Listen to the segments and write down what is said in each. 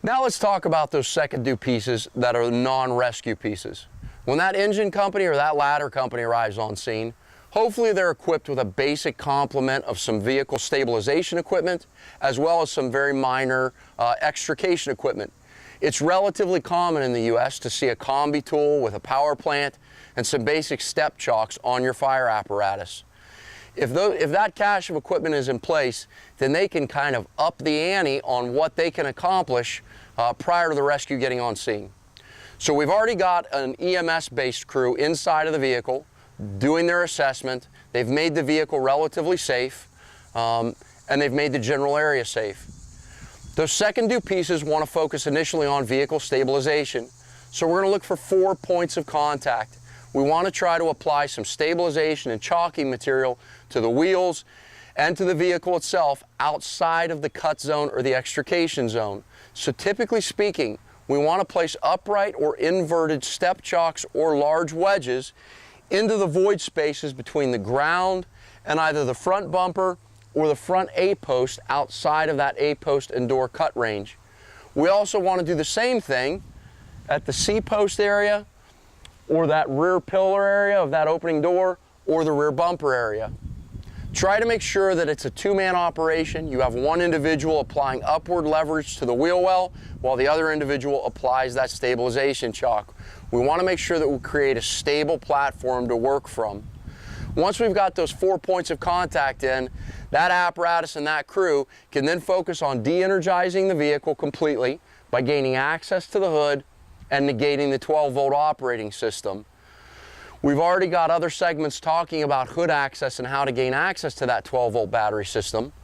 Now let's talk about those second due pieces that are non-rescue pieces. When that engine company or that ladder company arrives on scene, hopefully they're equipped with a basic complement of some vehicle stabilization equipment, as well as some very minor extrication equipment. It's relatively common in the US to see a combi tool with a power plant and some basic step chocks on your fire apparatus. If that cache of equipment is in place, then they can kind of up the ante on what they can accomplish prior to the rescue getting on scene. So we've already got an EMS-based crew inside of the vehicle doing their assessment. They've made the vehicle relatively safe, and they've made the general area safe. Those second due pieces want to focus initially on vehicle stabilization. So we're going to look for 4 points of contact. We want to try to apply some stabilization and chalking material to the wheels and to the vehicle itself outside of the cut zone or the extrication zone. So typically speaking, we want to place upright or inverted step chocks or large wedges into the void spaces between the ground and either the front bumper or the front A-post outside of that A-post and door cut range. We also want to do the same thing at the C-post area or that rear pillar area of that opening door or the rear bumper area. Try to make sure that it's a two-man operation. You have one individual applying upward leverage to the wheel well while the other individual applies that stabilization chalk. We want to make sure that we create a stable platform to work from. Once we've got those 4 points of contact in, that apparatus and that crew can then focus on de-energizing the vehicle completely by gaining access to the hood and negating the 12-volt operating system. We've already got other segments talking about hood access and how to gain access to that 12-volt battery system.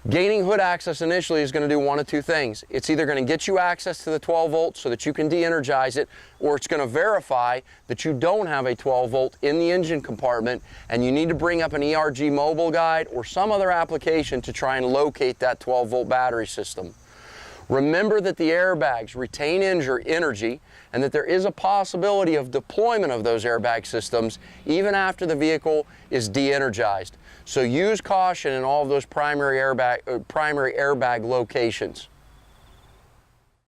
Gaining hood access initially is going to do one of two things. It's either going to get you access to the 12 volt so that you can de-energize it, or it's going to verify that you don't have a 12 volt in the engine compartment and you need to bring up an ERG mobile guide or some other application to try and locate that 12 volt battery system. Remember that the airbags retain energy and that there is a possibility of deployment of those airbag systems even after the vehicle is de-energized. So use caution in all of those primary airbag locations.